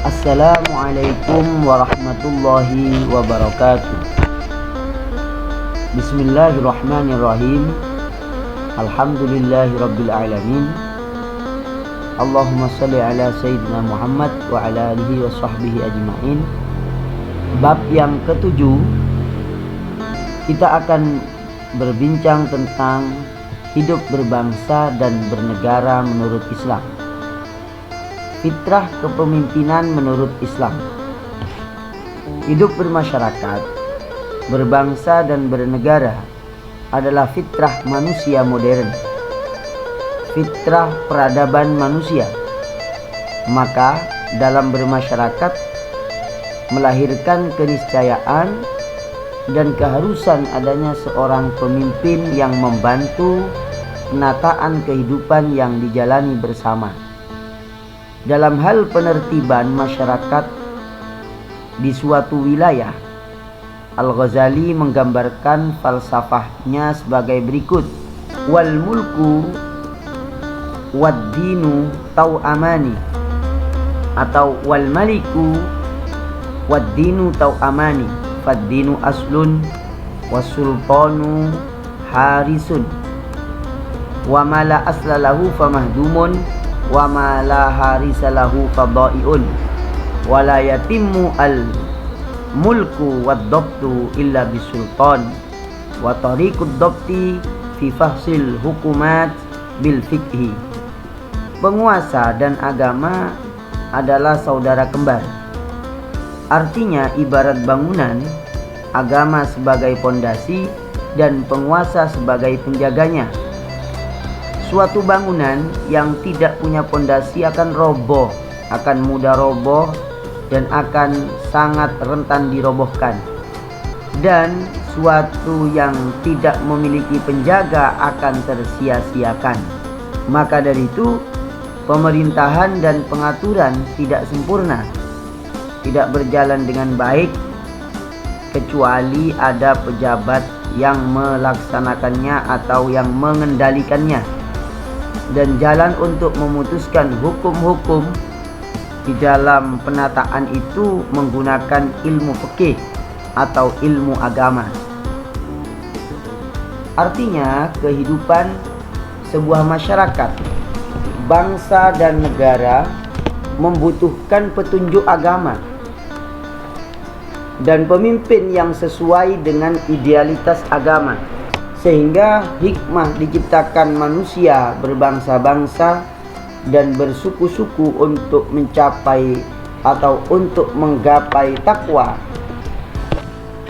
Assalamualaikum warahmatullahi wabarakatuh. Bismillahirrahmanirrahim. Alhamdulillahi rabbil alamin. Allahumma salli ala sayyidina Muhammad wa ala alihi wa sahbihi ajma'in. Bab yang ketujuh, kita akan berbincang tentang hidup berbangsa dan bernegara menurut Islam. Fitrah kepemimpinan menurut Islam. Hidup bermasyarakat, berbangsa dan bernegara adalah fitrah manusia modern, fitrah peradaban manusia. Maka dalam bermasyarakat melahirkan keniscayaan dan keharusan adanya seorang pemimpin yang membantu penataan kehidupan yang dijalani bersama. Dalam hal penertiban masyarakat di suatu wilayah, Al-Ghazali menggambarkan falsafahnya sebagai berikut. Wal mulku wad dinu tau'amani, atau wal maliku wad dinu tau'amani, fad dinu aslun was sultanu harisun wa ma la asla lahu famahdumun wa ma la harisa lahu fadai'un wa la yatimmu al mulku wad dabtu illa bisultan wa tariqud dabti fi fahsil hukumat bil fiqhi. Penguasa dan agama adalah saudara kembar. Artinya ibarat bangunan, agama sebagai pondasi dan penguasa sebagai penjaganya. Suatu bangunan yang tidak punya pondasi akan roboh, akan mudah roboh dan akan sangat rentan dirobohkan. Dan suatu yang tidak memiliki penjaga akan tersia-siakan. Maka dari itu, pemerintahan dan pengaturan tidak sempurna, tidak berjalan dengan baik kecuali ada pejabat yang melaksanakannya atau yang mengendalikannya. Dan jalan untuk memutuskan hukum-hukum di dalam penataan itu menggunakan ilmu fikih atau ilmu agama. Artinya kehidupan sebuah masyarakat, bangsa dan negara membutuhkan petunjuk agama dan pemimpin yang sesuai dengan idealitas agama, sehingga hikmah diciptakan manusia berbangsa-bangsa dan bersuku-suku untuk mencapai atau untuk menggapai takwa,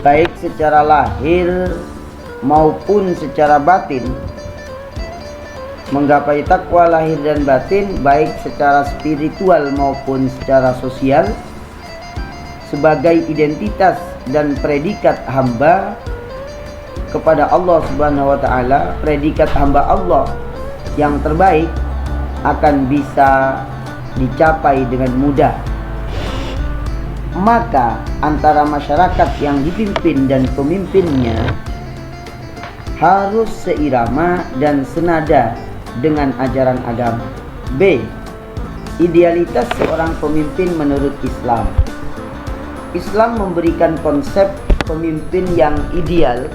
baik secara lahir maupun secara batin. Menggapai takwa lahir dan batin, baik secara spiritual maupun secara sosial, sebagai identitas dan predikat hamba kepada Allah Subhanahu wa ta'ala. Predikat hamba Allah yang terbaik akan bisa dicapai dengan mudah. Maka antara masyarakat yang dipimpin dan pemimpinnya harus seirama dan senada dengan ajaran agama. B. Idealitas seorang pemimpin menurut Islam. Islam memberikan konsep pemimpin yang ideal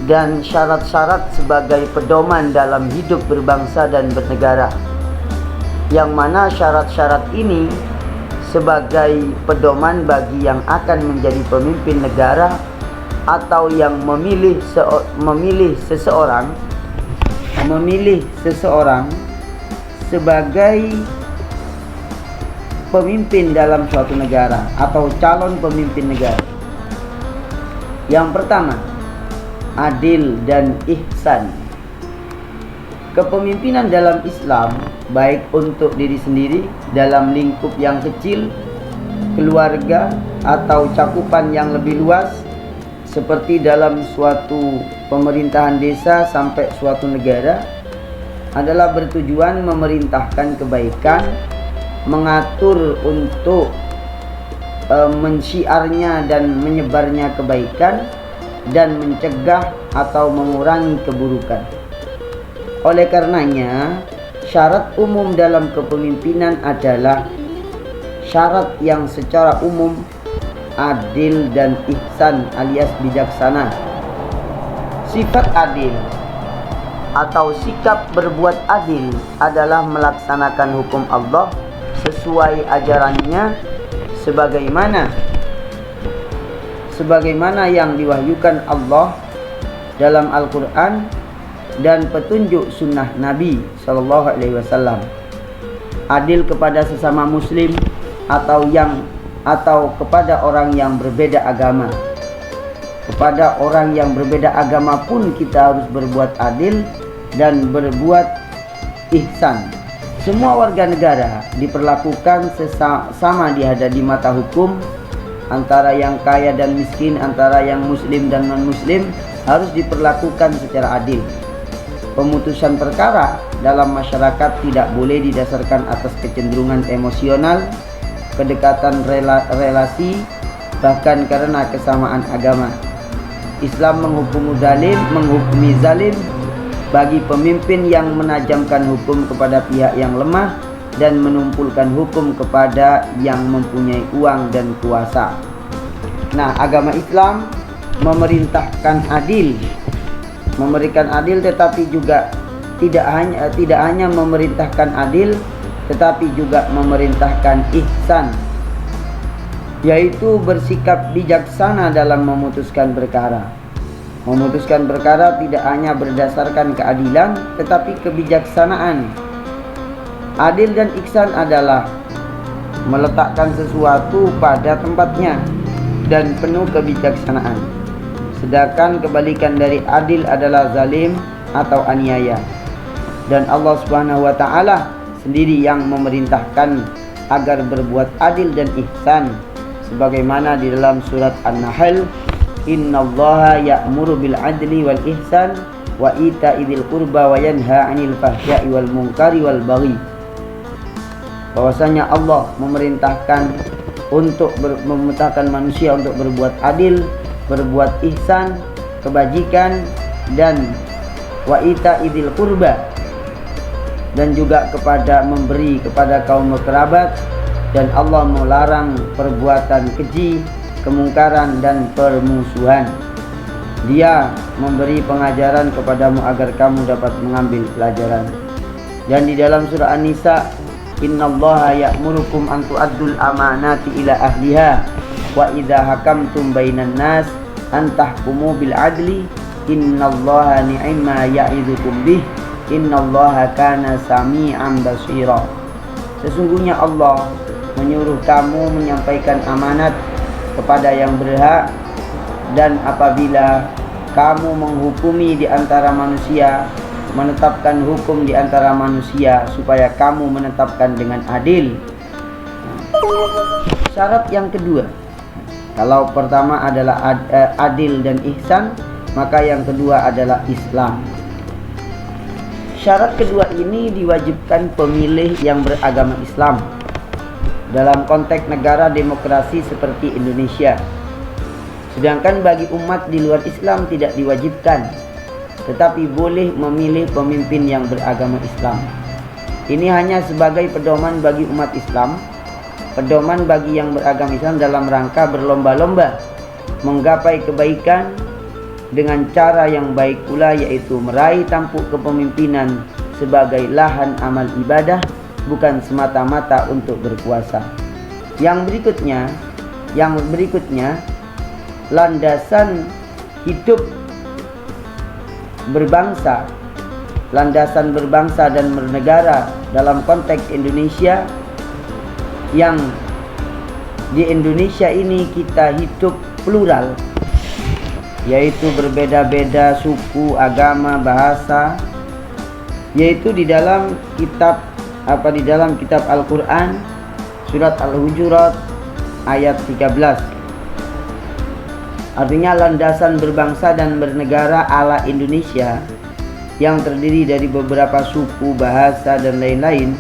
dan syarat-syarat sebagai pedoman dalam hidup berbangsa dan bernegara, yang mana syarat-syarat ini sebagai pedoman bagi yang akan menjadi pemimpin negara atau yang memilih seseorang sebagai pemimpin dalam suatu negara atau calon pemimpin negara. Yang pertama, adil dan ihsan. Kepemimpinan dalam Islam, baik untuk diri sendiri dalam lingkup yang kecil, keluarga, atau cakupan yang lebih luas, seperti dalam suatu pemerintahan desa sampai suatu negara, adalah bertujuan memerintahkan kebaikan, mengatur untuk mensyiarnya dan menyebarnya kebaikan, dan mencegah atau mengurangi keburukan. Oleh karenanya, syarat umum dalam kepemimpinan adalah syarat yang secara umum adil dan ihsan alias bijaksana. Sifat adil atau sikap berbuat adil adalah melaksanakan hukum Allah sesuai ajarannya sebagaimana yang diwahyukan Allah dalam Al-Quran dan petunjuk sunnah Nabi Sallallahu Alaihi Wasallam. Adil kepada sesama muslim atau kepada orang yang berbeda agama. Kepada orang yang berbeda agama pun kita harus berbuat adil dan berbuat ihsan. Semua warga negara diperlakukan sama di mata hukum, antara yang kaya dan miskin, antara yang muslim dan non-muslim harus diperlakukan secara adil. Pemutusan perkara dalam masyarakat tidak boleh didasarkan atas kecenderungan emosional, kedekatan relasi, bahkan karena kesamaan agama. Islam menghukumi zalim bagi pemimpin yang menajamkan hukum kepada pihak yang lemah dan menumpulkan hukum kepada yang mempunyai uang dan kuasa. Nah, agama Islam memerintahkan adil, memberikan adil, tetapi juga tidak hanya memerintahkan adil, tetapi juga memerintahkan ihsan, yaitu bersikap bijaksana dalam memutuskan perkara. Memutuskan perkara tidak hanya berdasarkan keadilan, tetapi kebijaksanaan. Adil dan ihsan adalah meletakkan sesuatu pada tempatnya dan penuh kebijaksanaan. Sedangkan kebalikan dari adil adalah zalim atau aniaya. Dan Allah Subhanahu wa taala sendiri yang memerintahkan agar berbuat adil dan ihsan, sebagaimana di dalam surat An-Nahl, innallaha ya'muru bil adli wal ihsan wa ita'idil qurba wa yanha 'anil fahsya'i wal munkari wal baghi. Bahwasanya Allah memerintahkan manusia untuk berbuat adil, berbuat ihsan, kebajikan, dan wa ita'idil qurba, dan juga kepada memberi kepada kaum kerabat. Dan Allah melarang perbuatan keji, kemungkaran, dan permusuhan. Dia memberi pengajaran kepadamu agar kamu dapat mengambil pelajaran. Dan di dalam surah An-Nisa, innallaha ya'murukum an tu'addul amanati ila ahliha wa idza hakamtum bainan nas an tahkumu bil adli innallaha ni'ma ya'idukum bih innallaha kana sami'an basira. Sesungguhnya Allah menyuruh kamu menyampaikan amanat kepada yang berhak, dan apabila kamu menghukumi di antara manusia, menetapkan hukum di antara manusia, supaya kamu menetapkan dengan adil. Syarat yang kedua, kalau pertama adalah adil dan ihsan, maka yang kedua adalah Islam. Syarat kedua ini diwajibkan pemilih yang beragama Islam dalam konteks negara demokrasi seperti Indonesia. Sedangkan bagi umat di luar Islam tidak diwajibkan, tetapi boleh memilih pemimpin yang beragama Islam. Ini hanya sebagai pedoman bagi umat Islam, pedoman bagi yang beragama Islam dalam rangka berlomba-lomba menggapai kebaikan dengan cara yang baik pula, yaitu meraih tampuk kepemimpinan sebagai lahan amal ibadah, bukan semata-mata untuk berkuasa. Yang berikutnya, landasan hidup berbangsa, landasan berbangsa dan bernegara dalam konteks Indonesia, yang di Indonesia ini kita hidup plural, yaitu berbeda-beda suku, agama, bahasa, yaitu di dalam kitab Al-Quran surat Al-Hujurat ayat 13. Artinya landasan berbangsa dan bernegara ala Indonesia yang terdiri dari beberapa suku, bahasa, dan lain-lain,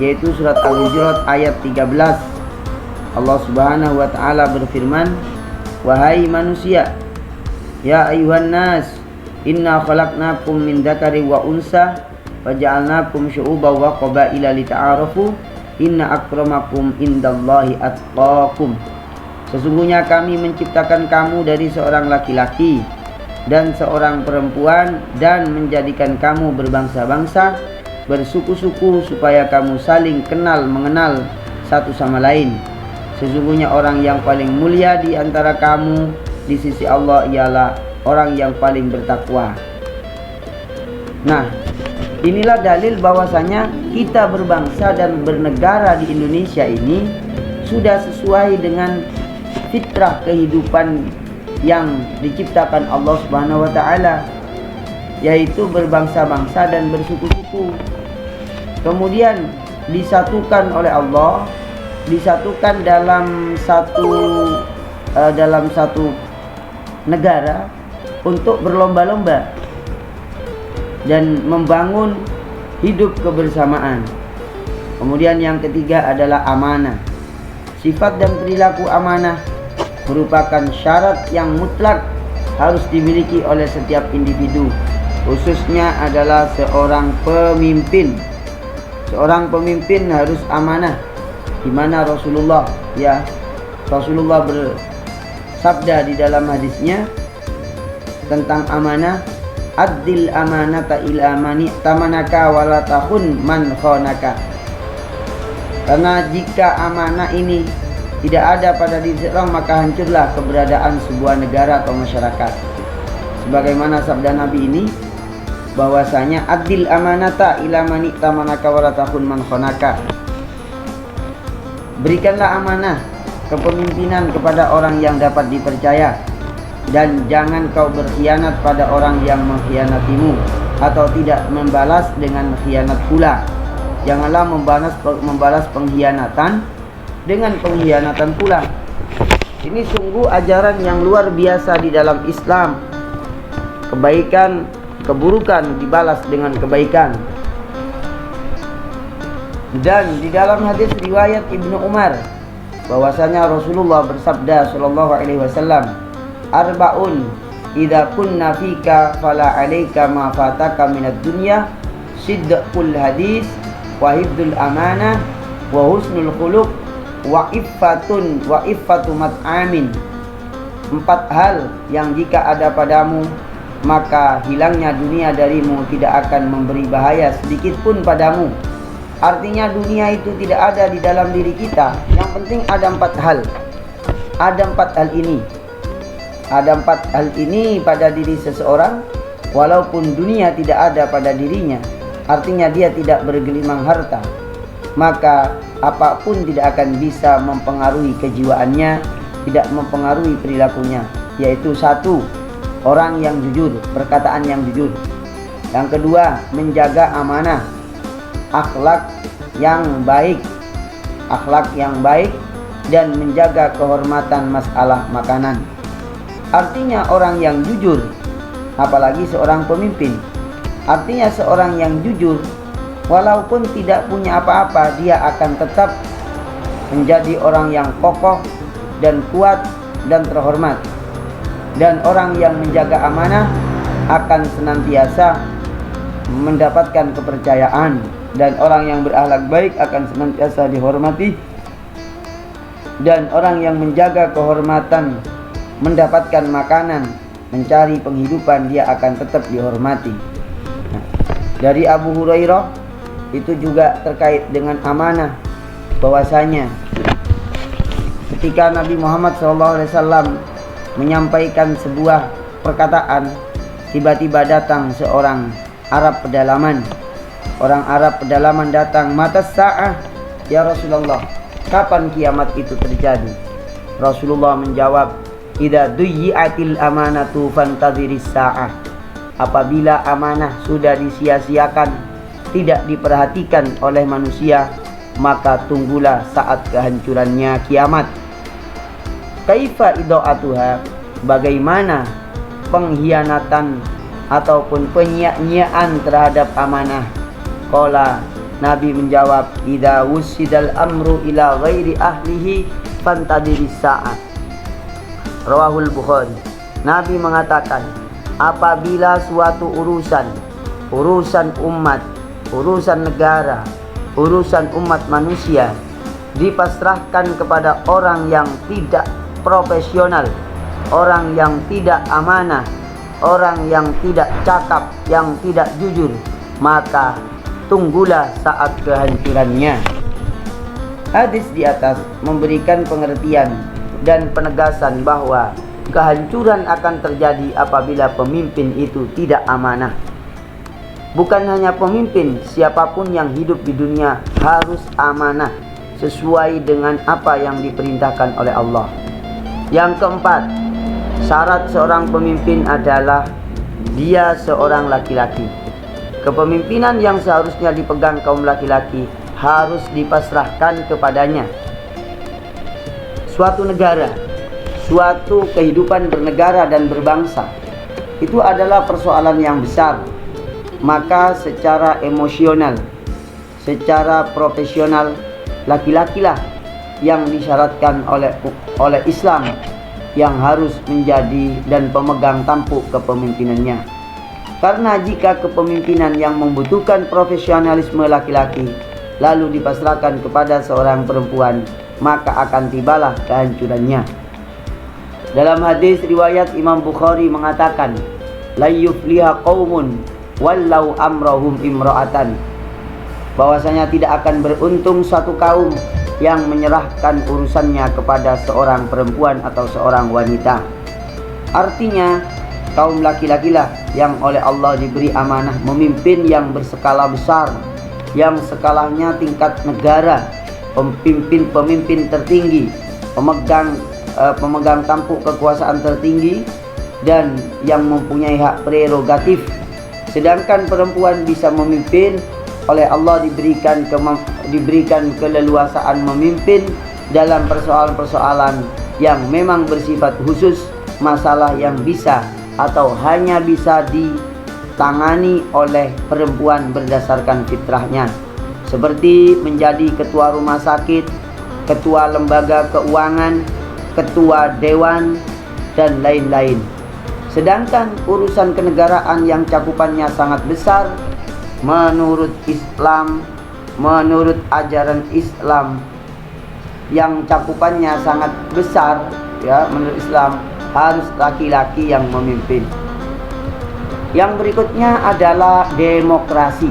yaitu surat Al-Hujurat ayat 13. Allah Subhanahu wa taala berfirman, wahai manusia, ya ayuhan nas, inna khalaqnakum min dzakari wa unsa waja'alnakum syu'uban wa qabaila lita'arafu Inna akramakum indallahi atqakum. Sesungguhnya kami menciptakan kamu dari seorang laki-laki dan seorang perempuan dan menjadikan kamu berbangsa-bangsa, bersuku-suku supaya kamu saling kenal mengenal satu sama lain. Sesungguhnya orang yang paling mulia di antara kamu di sisi Allah ialah orang yang paling bertakwa. Nah, inilah dalil bahwasanya kita berbangsa dan bernegara di Indonesia ini sudah sesuai dengan fitrah kehidupan yang diciptakan Allah Subhanahu wa taala, yaitu berbangsa-bangsa dan bersuku-suku. Kemudian disatukan oleh Allah, disatukan dalam satu negara untuk berlomba-lomba dan membangun hidup kebersamaan. Kemudian yang ketiga adalah amanah. Sifat dan perilaku amanah merupakan syarat yang mutlak harus dimiliki oleh setiap individu, khususnya adalah seorang pemimpin. Seorang pemimpin harus amanah, di mana Rasulullah bersabda di dalam hadisnya tentang amanah, addil amanata ila mani tamanaka wala tahun man khonaka. Karena jika amanah ini tidak ada pada diri seorang, maka hancurlah keberadaan sebuah negara atau masyarakat. Sebagaimana sabda Nabi ini, bahwasanya addil amanata ila mani tamanaka wala tahun man khonaka. Berikanlah amanah kepemimpinan kepada orang yang dapat dipercaya, dan jangan kau berkhianat pada orang yang mengkhianatimu, atau tidak membalas dengan khianat pula. Janganlah membalas pengkhianatan dengan pengkhianatan pula. Ini sungguh ajaran yang luar biasa di dalam Islam. Kebaikan, keburukan dibalas dengan kebaikan. Dan di dalam hadis riwayat Ibnu Umar, bahwasanya Rasulullah bersabda sallallahu alaihi wasallam, arba'un idza kunna fika fala 'alaika ma fataka minad dunya, sidqul hadis wa hifdzul amanah wa husnul khuluq wa iffatu mat'amin. 4 hal yang jika ada padamu, maka hilangnya dunia darimu tidak akan memberi bahaya sedikit pun padamu. Artinya dunia itu tidak ada di dalam diri kita. Yang penting ada 4 hal. Ada 4 hal ini. Ada 4 hal ini pada diri seseorang, walaupun dunia tidak ada pada dirinya. Artinya dia tidak bergelimang harta, maka apapun tidak akan bisa mempengaruhi kejiwaannya, tidak mempengaruhi perilakunya. Yaitu 1, orang yang jujur, perkataan yang jujur. Yang kedua, menjaga amanah, akhlak yang baik, dan menjaga kehormatan masalah makanan. Artinya orang yang jujur, apalagi seorang pemimpin. Artinya seorang yang jujur, walaupun tidak punya apa-apa, dia akan tetap menjadi orang yang kokoh dan kuat dan terhormat. Dan orang yang menjaga amanah akan senantiasa mendapatkan kepercayaan. Dan orang yang berakhlak baik akan senantiasa dihormati. Dan orang yang menjaga kehormatan, mendapatkan makanan, mencari penghidupan, dia akan tetap dihormati. Dari Abu Hurairah itu juga terkait dengan amanah, bahwasanya ketika Nabi Muhammad SAW menyampaikan sebuah perkataan, tiba-tiba datang seorang Arab pedalaman. Orang Arab pedalaman datang, "Matas sa'ah ya Rasulullah, kapan kiamat itu terjadi?" Rasulullah menjawab, "Idza duyyi'atil amanatu fantadhiris sa'ah." Apabila amanah sudah disia-siakan, tidak diperhatikan oleh manusia, maka tunggulah saat kehancurannya kiamat. Kaifa idha'atuha, bagaimana pengkhianatan ataupun penyia-nyiaan terhadap amanah? Qala, Nabi menjawab, idza wusidal amru ila ghairi ahlihi fantadiris sa'ah. Rawahul Bukhari. Nabi mengatakan, apabila suatu urusan umat, urusan negara urusan umat manusia dipasrahkan kepada orang yang tidak profesional, orang yang tidak amanah, orang yang tidak cakap, yang tidak jujur, maka tunggulah saat kehancurannya. Hadis di atas memberikan pengertian dan penegasan bahwa kehancuran akan terjadi apabila pemimpin itu tidak amanah. Bukan hanya pemimpin, siapapun yang hidup di dunia harus amanah sesuai dengan apa yang diperintahkan oleh Allah. Yang keempat, syarat seorang pemimpin adalah dia seorang laki-laki. Kepemimpinan yang seharusnya dipegang kaum laki-laki harus dipasrahkan kepadanya. Suatu negara, suatu kehidupan bernegara dan berbangsa itu adalah persoalan yang besar. Maka secara emosional, secara profesional, laki-lakilah yang disyaratkan oleh Islam yang harus menjadi dan pemegang tampuk kepemimpinannya. Karena jika kepemimpinan yang membutuhkan profesionalisme laki-laki lalu dipasrahkan kepada seorang perempuan, maka akan tibalah kehancurannya. Dalam hadis riwayat Imam Bukhari mengatakan, la yufliha qaumun wallau amrahum imra'atan, bahwasanya tidak akan beruntung suatu kaum yang menyerahkan urusannya kepada seorang perempuan atau seorang wanita. Artinya kaum laki-lakilah yang oleh Allah diberi amanah memimpin yang berskala besar, yang skalanya tingkat negara, pemimpin tertinggi, pemegang tampuk kekuasaan tertinggi, dan yang mempunyai hak prerogatif. Sedangkan perempuan bisa memimpin, oleh Allah diberikan keleluasaan memimpin dalam persoalan-persoalan yang memang bersifat khusus, masalah yang bisa atau hanya bisa ditangani oleh perempuan berdasarkan fitrahnya, seperti menjadi ketua rumah sakit, ketua lembaga keuangan, ketua dewan, dan lain-lain. Sedangkan urusan kenegaraan yang cakupannya sangat besar, menurut Islam, menurut ajaran Islam yang cakupannya sangat besar, ya, menurut Islam harus laki-laki yang memimpin. Yang berikutnya adalah demokrasi.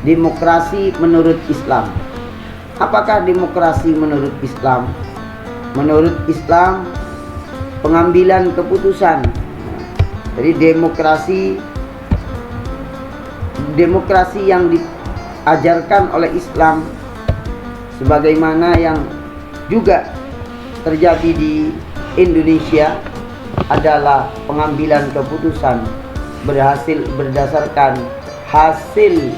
Demokrasi menurut Islam. Apakah demokrasi menurut Islam? Menurut Islam, pengambilan keputusan. Jadi demokrasi yang diajarkan oleh Islam, sebagaimana yang juga terjadi di Indonesia, adalah pengambilan keputusan berdasarkan hasil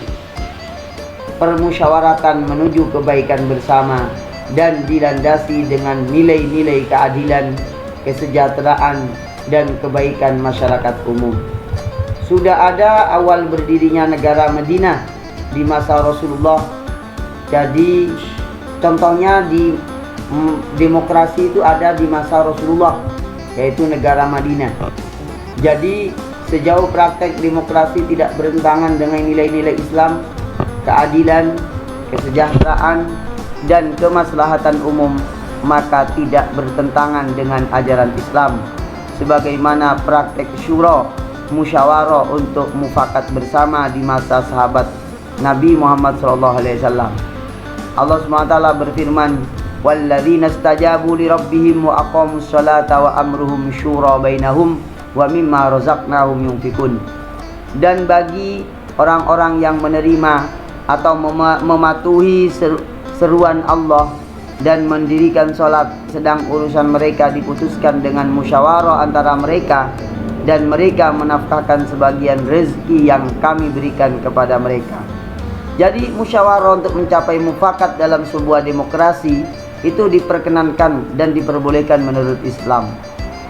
permusyawaratan menuju kebaikan bersama dan dilandasi dengan nilai-nilai keadilan, kesejahteraan, dan kebaikan masyarakat umum. Sudah ada awal berdirinya negara Madinah di masa Rasulullah. Jadi contohnya di demokrasi itu ada di masa Rasulullah, yaitu negara Madinah. Jadi sejauh praktek demokrasi tidak bertentangan dengan nilai-nilai Islam, keadilan, kesejahteraan, dan kemaslahatan umum, maka tidak bertentangan dengan ajaran Islam, sebagaimana praktek syura, musyawarah untuk mufakat bersama di masa sahabat Nabi Muhammad SAW. Allah SWT berfirman, walladzina istajabu li rabbihim wa aqamus salata wa amruhum syura bainahum wa mimma razaqnahum yunfikun. Dan bagi orang-orang yang menerima atau mematuhi seruan Allah dan mendirikan sholat, sedang urusan mereka diputuskan dengan musyawarah antara mereka, dan mereka menafkahkan sebagian rezeki yang kami berikan kepada mereka. Jadi musyawarah untuk mencapai mufakat dalam sebuah demokrasi itu diperkenankan dan diperbolehkan menurut Islam.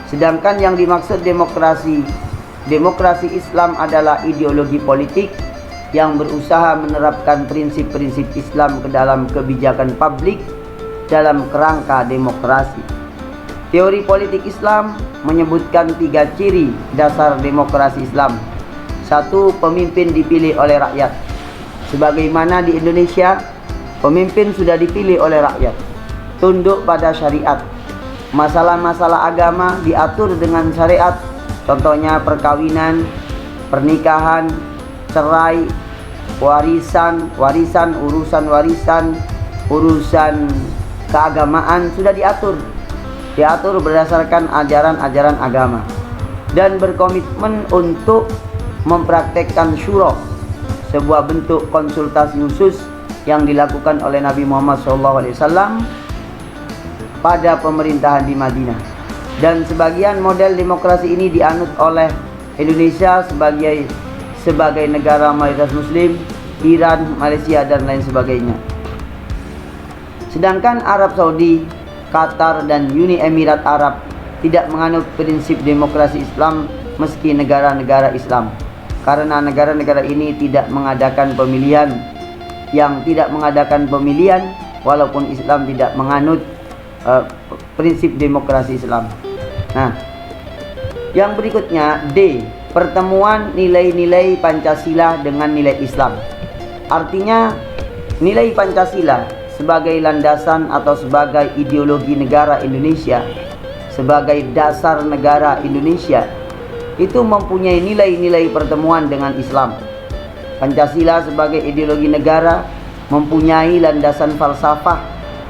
Sedangkan yang dimaksud demokrasi Islam adalah ideologi politik yang berusaha menerapkan prinsip-prinsip Islam ke dalam kebijakan publik dalam kerangka demokrasi. Teori politik Islam menyebutkan 3 ciri dasar demokrasi Islam. 1. Pemimpin dipilih oleh rakyat. Sebagaimana di Indonesia, pemimpin sudah dipilih oleh rakyat, tunduk pada syariat. Masalah-masalah agama diatur dengan syariat. Contohnya perkawinan, pernikahan, cerai, warisan, urusan keagamaan sudah diatur berdasarkan ajaran-ajaran agama, dan berkomitmen untuk mempraktekkan syura, sebuah bentuk konsultasi khusus yang dilakukan oleh Nabi Muhammad SAW pada pemerintahan di Madinah. Dan sebagian model demokrasi ini dianut oleh Indonesia sebagai negara mayoritas Muslim, Iran, Malaysia, dan lain sebagainya. Sedangkan Arab Saudi, Qatar, dan Uni Emirat Arab tidak menganut prinsip demokrasi Islam meski negara-negara Islam, karena negara-negara ini tidak mengadakan pemilihan. Yang tidak mengadakan pemilihan walaupun Islam tidak menganut prinsip demokrasi Islam. Nah, yang berikutnya D, pertemuan nilai-nilai Pancasila dengan nilai Islam. Artinya nilai Pancasila sebagai landasan atau sebagai ideologi negara Indonesia, sebagai dasar negara Indonesia, itu mempunyai nilai-nilai pertemuan dengan Islam. Pancasila sebagai ideologi negara mempunyai landasan falsafah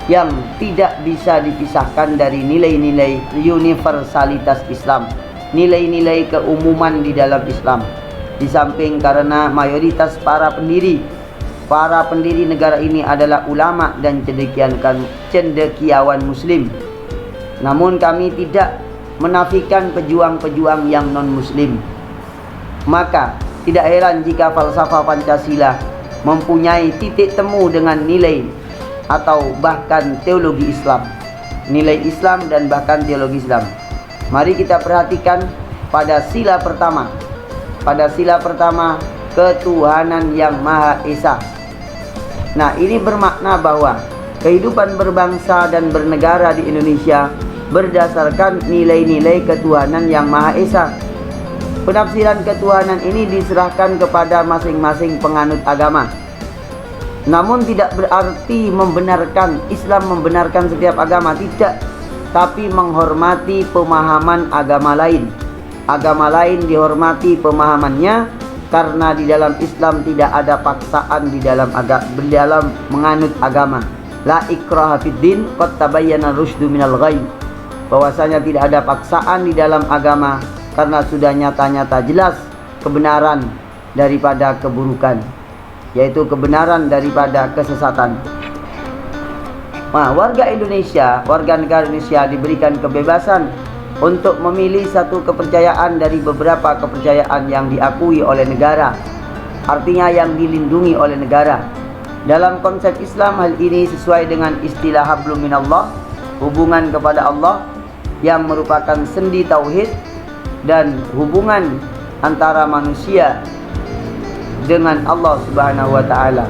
yang tidak bisa dipisahkan dari nilai-nilai universalitas Islam, nilai-nilai keumuman di dalam Islam. Di samping karena mayoritas para pendiri negara ini adalah ulama dan cendekiawan Muslim. Namun kami tidak menafikan pejuang-pejuang yang non-Muslim. Maka tidak heran jika falsafah Pancasila mempunyai titik temu dengan nilai atau bahkan teologi Islam, nilai Islam dan bahkan teologi Islam. Mari kita perhatikan pada sila pertama. Pada sila pertama, ketuhanan yang Maha Esa. Nah, ini bermakna bahwa kehidupan berbangsa dan bernegara di Indonesia berdasarkan nilai-nilai ketuhanan yang Maha Esa. Penafsiran ketuhanan ini diserahkan kepada masing-masing penganut agama. Namun tidak berarti Islam membenarkan setiap agama, tidak. Tapi menghormati pemahaman agama lain. Agama lain dihormati pemahamannya, karena di dalam Islam tidak ada paksaan di dalam menganut agama. La ikraha fid din, qad tabayyana rusydu minal ghayy. Bahwasanya tidak ada paksaan di dalam agama karena sudah nyata-nyata jelas kebenaran daripada keburukan, yaitu kebenaran daripada kesesatan. Nah, warga negara Indonesia diberikan kebebasan untuk memilih satu kepercayaan dari beberapa kepercayaan yang diakui oleh negara, artinya yang dilindungi oleh negara. Dalam konsep Islam, hal ini sesuai dengan istilah hablum minallah, hubungan kepada Allah yang merupakan sendi tauhid dan hubungan antara manusia dengan Allah Subhanahu wa taala.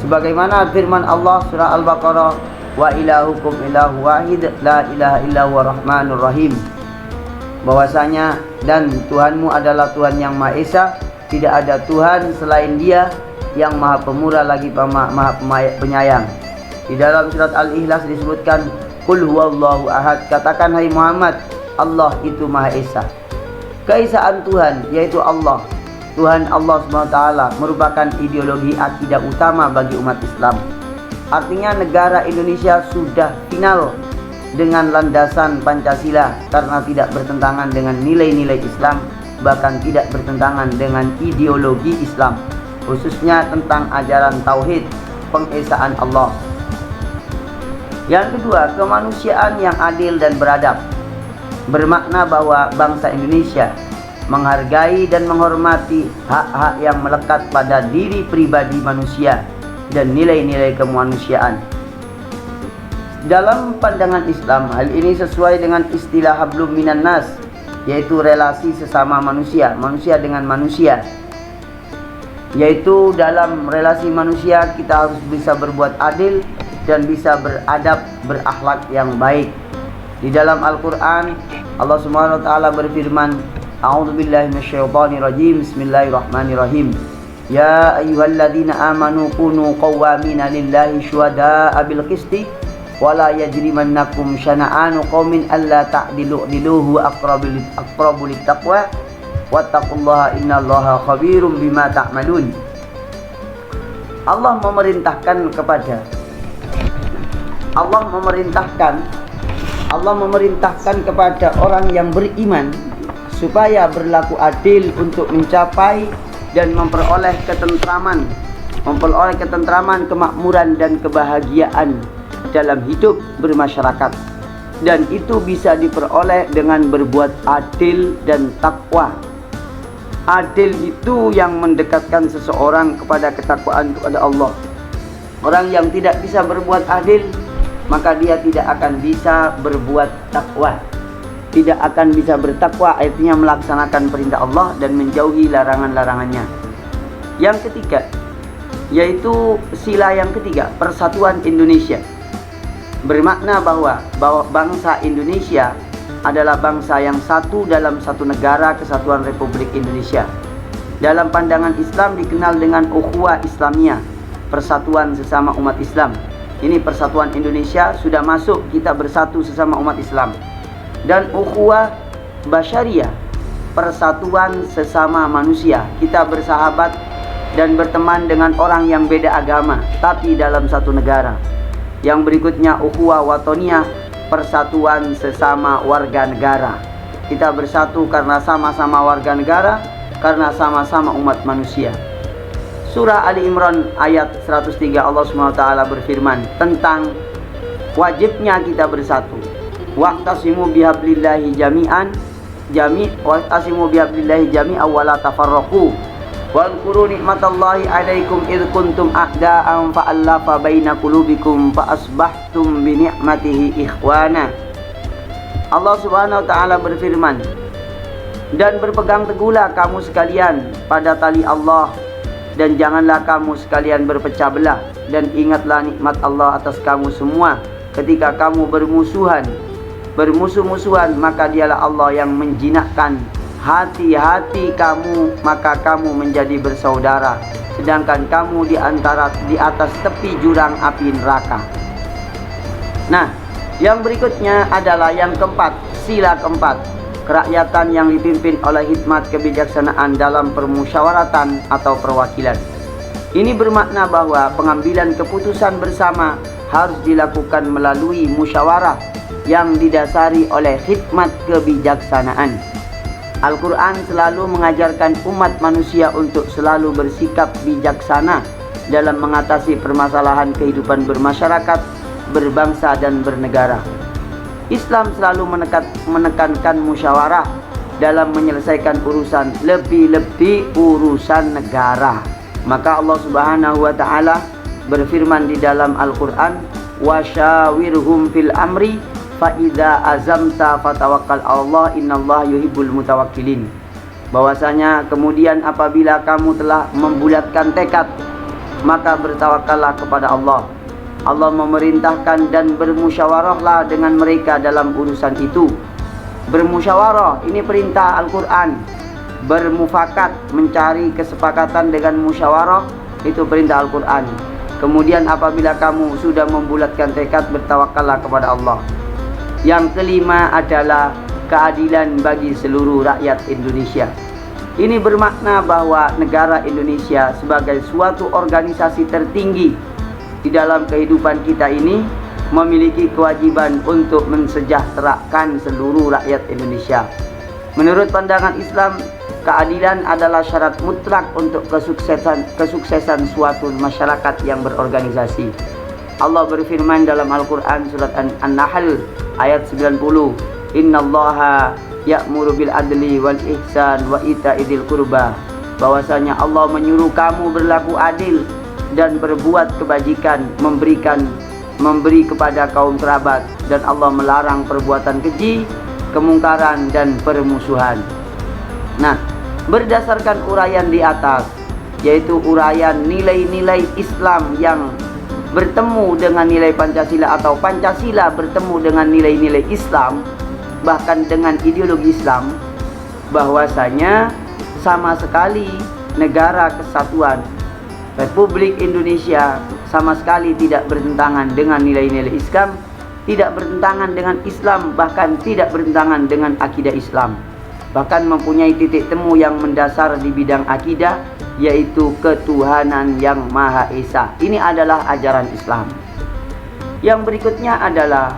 Sebagaimana firman Allah surah Al-Baqarah, wa ilahukum ilahu wahid la ilaha illa huwa rahmanur rahim. Bahwasanya dan Tuhanmu adalah Tuhan yang Maha Esa, tidak ada Tuhan selain Dia yang Maha Pemurah lagi Maha Penyayang. Di dalam surat Al-Ikhlas disebutkan, qul huwallahu ahad, katakan hai Muhammad, Allah itu Maha Esa. Keesaan Tuhan yaitu Allah, Tuhan Allah SWT merupakan ideologi akidah utama bagi umat Islam. Artinya negara Indonesia sudah final dengan landasan Pancasila karena tidak bertentangan dengan nilai-nilai Islam, bahkan tidak bertentangan dengan ideologi Islam, khususnya tentang ajaran tauhid, pengesaan Allah. Yang kedua, kemanusiaan yang adil dan beradab. Bermakna bahwa bangsa Indonesia menghargai dan menghormati hak-hak yang melekat pada diri pribadi manusia dan nilai-nilai kemanusiaan. Dalam pandangan Islam, hal ini sesuai dengan istilah hablum minan nas, yaitu relasi sesama manusia, manusia dengan manusia. Yaitu dalam relasi manusia kita harus bisa berbuat adil dan bisa beradab, berakhlak yang baik. Di dalam Al-Quran, Allah Subhanahu wa taala berfirman, A'udzubillahi minasyaitonirrajim, Bismillahirrahmanirrahim. Ya ayyuhalladzina amanu kunu qawwamina lillahi syuhada'a bil qisti wala yajrimannakum syana'anu qaumin alla ta'dilu diluhu aqrabu littaqwa wattaqullaha innallaha khabirum bima ta'malun. Allah memerintahkan kepada orang yang beriman supaya berlaku adil untuk mencapai dan memperoleh ketentraman, kemakmuran dan kebahagiaan dalam hidup bermasyarakat. Dan itu bisa diperoleh dengan berbuat adil dan takwa. Adil itu yang mendekatkan seseorang kepada ketakwaan kepada Allah. Orang yang tidak bisa berbuat adil, maka dia tidak akan bisa berbuat takwa. Tidak akan bisa bertakwa, artinya melaksanakan perintah Allah dan menjauhi larangan-larangannya. Yang ketiga, yaitu sila yang ketiga, persatuan Indonesia. Bermakna bahwa bangsa Indonesia adalah bangsa yang satu dalam satu negara kesatuan Republik Indonesia. Dalam pandangan Islam dikenal dengan ukhuwah Islamiyah, persatuan sesama umat Islam. Ini persatuan Indonesia sudah masuk, kita bersatu sesama umat Islam. Dan ukhuwah basyariyah, persatuan sesama manusia. Kita bersahabat dan berteman dengan orang yang beda agama, tapi dalam satu negara. Yang berikutnya ukhuwah watoniyah, persatuan sesama warga negara. Kita bersatu karena sama-sama warga negara, karena sama-sama umat manusia. Surah Ali Imran ayat 103 Allah SWT berfirman tentang wajibnya kita bersatu. Wa'tasimu bihablillahi jami'an wa'tasimu bihablillahi jami'an wa la tafarraqu. Wadhkuru nikmatallahi 'alaikum id kuntum a'da'an fa'alafa baina qulubikum fa asbahtum bi ni'matihi ikhwana. Allah Subhanahu wa taala berfirman, dan berpegang teguhlah kamu sekalian pada tali Allah, dan janganlah kamu sekalian berpecah belah, dan ingatlah nikmat Allah atas kamu semua ketika kamu bermusuh-musuhan, maka dialah Allah yang menjinakkan hati-hati kamu, maka kamu menjadi bersaudara, sedangkan kamu di atas tepi jurang api neraka. Nah, yang berikutnya adalah yang keempat, sila keempat, kerakyatan yang dipimpin oleh hikmat kebijaksanaan dalam permusyawaratan atau perwakilan. Ini bermakna bahwa pengambilan keputusan bersama harus dilakukan melalui musyawarah yang didasari oleh hikmat kebijaksanaan. Al-Quran selalu mengajarkan umat manusia untuk selalu bersikap bijaksana dalam mengatasi permasalahan kehidupan bermasyarakat, berbangsa dan bernegara. Islam selalu menekankan musyawarah dalam menyelesaikan urusan, lebih-lebih urusan negara. Maka Allah Subhanahu wa taala berfirman di dalam Al-Quran, wasyawirhum fil amri fa idza azamta fatawakkal Allah innallaha yuhibbul mutawakkilin. Bahwasanya kemudian apabila kamu telah membulatkan tekad, maka bertawakallah kepada Allah. Allah memerintahkan dan bermusyawarahlah dengan mereka dalam urusan itu. Bermusyawarah, ini perintah Al-Quran. Bermufakat, mencari kesepakatan dengan musyawarah, itu perintah Al-Quran. Kemudian apabila kamu sudah membulatkan tekad, bertawakallah kepada Allah. Yang kelima adalah keadilan bagi seluruh rakyat Indonesia. Ini bermakna bahwa negara Indonesia sebagai suatu organisasi tertinggi di dalam kehidupan kita ini memiliki kewajiban untuk mensejahterakan seluruh rakyat Indonesia. Menurut pandangan Islam, keadilan adalah syarat mutlak untuk kesuksesan suatu masyarakat yang berorganisasi. Allah berfirman dalam Al-Quran surat An-Nahl ayat 90, innallaha ya'muru bil adli wal ihsan wa ita'idil qurba. Bahwasanya Allah menyuruh kamu berlaku adil dan berbuat kebajikan, memberi kepada kaum kerabat, dan Allah melarang perbuatan keji, kemungkaran dan permusuhan. Nah, berdasarkan uraian di atas, yaitu uraian nilai-nilai Islam yang bertemu dengan nilai Pancasila atau Pancasila bertemu dengan nilai-nilai Islam, bahkan dengan ideologi Islam, bahwasanya sama sekali negara kesatuan Republik Indonesia sama sekali tidak bertentangan dengan nilai-nilai Islam, tidak bertentangan dengan Islam, bahkan tidak bertentangan dengan akidah Islam. Bahkan mempunyai titik temu yang mendasar di bidang akidah, yaitu ketuhanan yang Maha Esa. Ini adalah ajaran Islam. Yang berikutnya adalah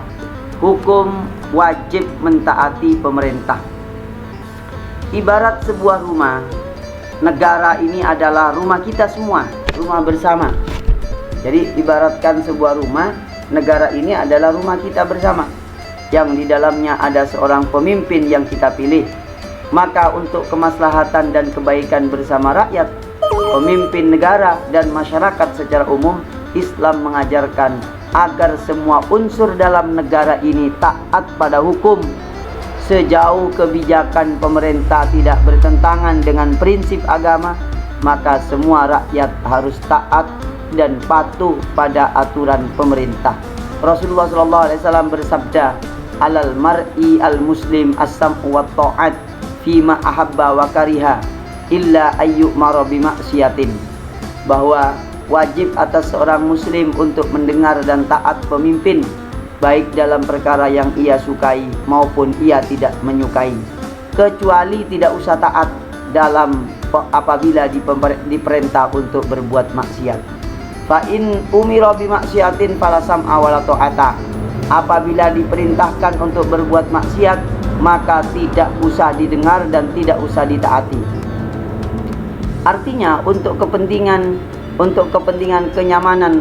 hukum wajib mentaati pemerintah. Ibarat sebuah rumah, negara ini adalah rumah kita semua, rumah bersama. Jadi ibaratkan sebuah rumah, negara ini adalah rumah kita bersama, yang di dalamnya ada seorang pemimpin yang kita pilih. Maka untuk kemaslahatan dan kebaikan bersama rakyat, pemimpin negara dan masyarakat secara umum, Islam mengajarkan agar semua unsur dalam negara ini taat pada hukum, sejauh kebijakan pemerintah tidak bertentangan dengan prinsip agama, maka semua rakyat harus taat dan patuh pada aturan pemerintah. Rasulullah SAW bersabda, alal mar'i al muslim as-sam'u wa ta'at fima ahabba wa kariha illa ayyumara bimaksiatin, bahwa wajib atas seorang muslim untuk mendengar dan taat pemimpin, baik dalam perkara yang ia sukai maupun ia tidak menyukai, kecuali tidak usah taat dalam apabila diperintah untuk berbuat maksiat. Fa in umira bimaksiatin fala sam'a wala ta'ata. Apabila diperintahkan untuk berbuat maksiat, maka tidak usah didengar dan tidak usah ditaati. Artinya untuk kepentingan kenyamanan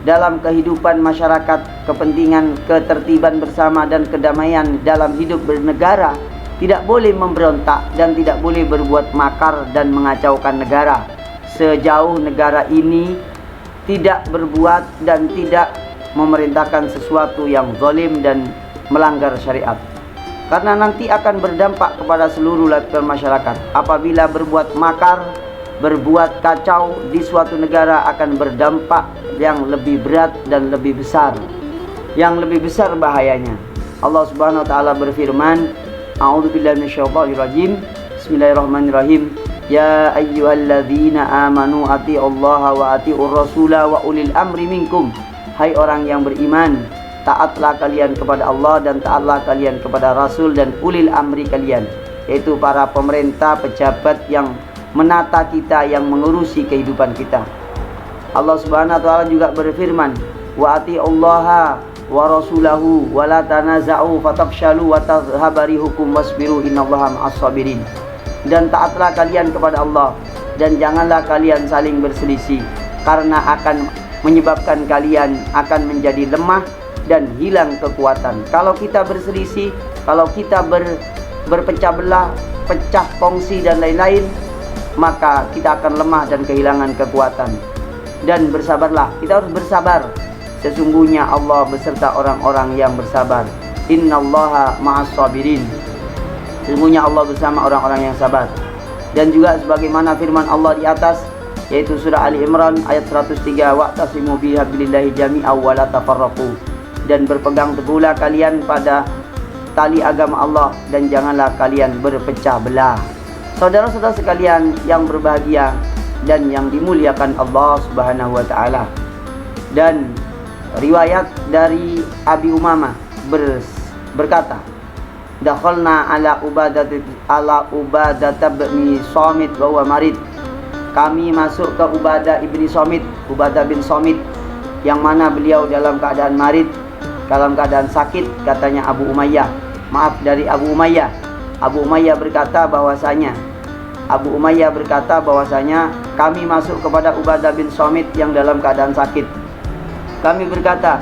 dalam kehidupan masyarakat, kepentingan ketertiban bersama dan kedamaian dalam hidup bernegara, tidak boleh memberontak dan tidak boleh berbuat makar dan mengacaukan negara, sejauh negara ini tidak berbuat dan tidak memerintahkan sesuatu yang zalim dan melanggar syariat. Karena nanti akan berdampak kepada seluruh lapisan masyarakat. Apabila berbuat makar, berbuat kacau di suatu negara, akan berdampak yang lebih berat dan lebih besar. Yang lebih besar bahayanya. Allah Subhanahu wa taala berfirman, A'udzubillahi minasyaitonirrajim. Bismillahirrahmanirrahim. Ya ayyuhalladzina amanu atiullaha wa atiur rasula wa ulil amri minkum. Hai orang yang beriman, taatlah kalian kepada Allah dan taatlah kalian kepada Rasul dan ulil amri kalian, yaitu para pemerintah, pejabat yang menata kita, yang mengurusi kehidupan kita. Allah Subhanahu wa taala juga berfirman, wa atiullaha wa rasulahu wa la tanaza'u fatafshalu wa tadhhabu rihukum wasbiru innallaha ma'as sabirin. Dan taatlah kalian kepada Allah dan janganlah kalian saling berselisih, karena akan menyebabkan kalian akan menjadi lemah dan hilang kekuatan. Kalau kita berselisih, kalau kita berpecah belah, pecah kongsi dan lain-lain, maka kita akan lemah dan kehilangan kekuatan. Dan bersabarlah, kita harus bersabar. Sesungguhnya Allah beserta orang-orang yang bersabar. Innallaha ma'as sabirin. Sesungguhnya Allah bersama orang-orang yang sabar. Dan juga sebagaimana firman Allah di atas, yaitu surah Ali Imran ayat 103, wa'tasimu bihablillahi jami'an wa la tafarraqu. Dan berpegang teguhlah kalian pada tali agama Allah dan janganlah kalian berpecah belah. Saudara-saudara sekalian yang berbahagia dan yang dimuliakan Allah Subhanahu wa taala. Dan riwayat dari Abi Umamah berkata, dakhalna ala Ubadah bin Samit wa huwa marid. Kami masuk ke Ubadah bin Samit yang mana beliau dalam keadaan marid, dalam keadaan sakit, katanya Abu Umayyah. Maaf, dari Abu Umayyah. Abu Umayyah berkata bahwasanya kami masuk kepada Ubadah bin Samit yang dalam keadaan sakit. Kami berkata,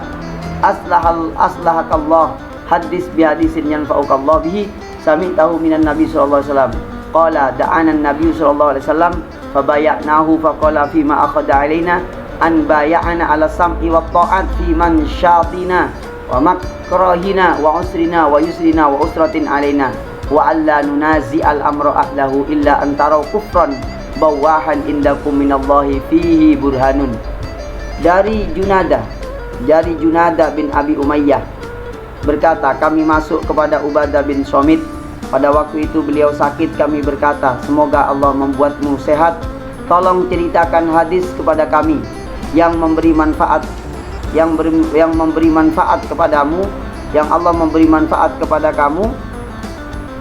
aslahakallah, hadis bihadisin yanfa'ukallah bihi, sami'tahu minan nabi sallallahu alaihi wasallam. Qala da'ana an-nabi sallallahu alaihi wasallam fabaya'nahu faqala fima akhadha alaina an bay'ana ala sam'i wa ta'at fi man syatina wa makrahina wa usrina wa yusrina wa usratin alaina wa alla nunazi al-amra ahlahu illa an taraw kufran bawahan indakum minallahi fihi burhanun. Dari Junadah bin Abi Umayyah berkata, kami masuk kepada Ubadah bin Samit. Pada waktu itu beliau sakit. Kami berkata, semoga Allah membuatmu sehat tolong ceritakan hadis kepada kami yang memberi manfaat, yang memberi manfaat kepadamu, yang Allah memberi manfaat kepada kamu,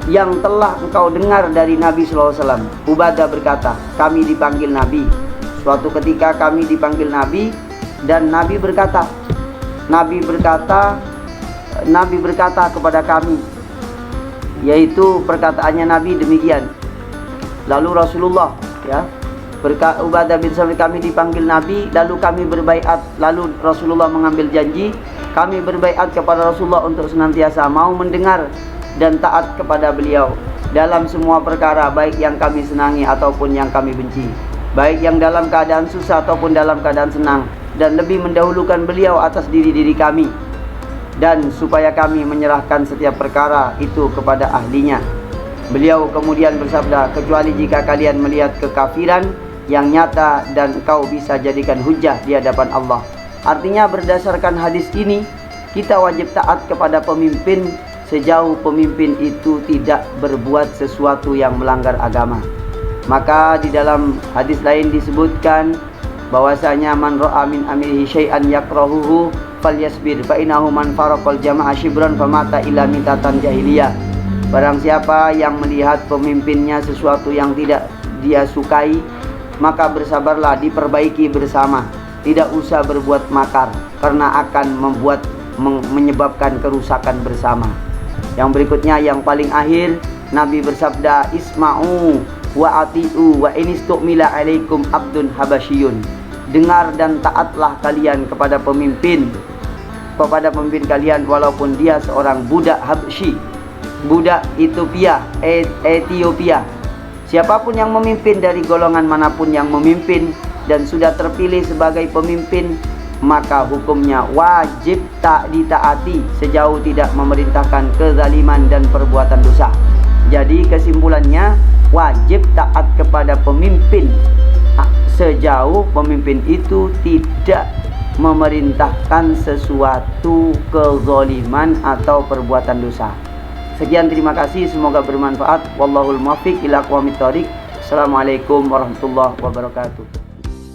yang telah engkau dengar dari Nabi SAW. Ubadah berkata, kami dipanggil Nabi. Suatu ketika kami dipanggil Nabi, dan Nabi berkata kepada kami, yaitu perkataannya Nabi demikian. Lalu Rasulullah, ya, Ubadah bin Samit, kami dipanggil Nabi, lalu kami berbaiat, lalu Rasulullah mengambil janji, kami berbaiat kepada Rasulullah untuk senantiasa mau mendengar dan taat kepada beliau dalam semua perkara, baik yang kami senangi ataupun yang kami benci, baik yang dalam keadaan susah ataupun dalam keadaan senang, dan lebih mendahulukan beliau atas diri-diri kami, dan supaya kami menyerahkan setiap perkara itu kepada ahlinya. Beliau kemudian bersabda, kecuali jika kalian melihat kekafiran yang nyata dan engkau bisa jadikan hujah di hadapan Allah. Artinya berdasarkan hadis ini, kita wajib taat kepada pemimpin sejauh pemimpin itu tidak berbuat sesuatu yang melanggar agama. Maka di dalam hadis lain disebutkan bahwasanya man ra'a min amrihi syai'an yakrahuhu falyasbir fa innahu man faraqal jama'a shibran famata ila mitatan jahiliyah. Barang siapa yang melihat pemimpinnya sesuatu yang tidak dia sukai, maka bersabarlah, diperbaiki bersama, tidak usah berbuat makar, karena akan menyebabkan kerusakan bersama. Yang berikutnya, yang paling akhir, Nabi bersabda, isma'u wa ati'u wa inistu'mila alaikum abdun habasyiyun. Dengar dan taatlah kalian kepada pemimpin kalian walaupun dia seorang budak Habsyi, budak Ethiopia. Siapapun yang memimpin dari golongan manapun yang memimpin dan sudah terpilih sebagai pemimpin, maka hukumnya wajib tak ditaati sejauh tidak memerintahkan kezaliman dan perbuatan dosa. Jadi kesimpulannya, wajib taat kepada pemimpin sejauh pemimpin itu tidak memerintahkan sesuatu kezaliman atau perbuatan dosa. Sekian, terima kasih, semoga bermanfaat. Wallahul muwaffiq ila aqwamit thoriq. Assalamualaikum warahmatullahi wabarakatuh.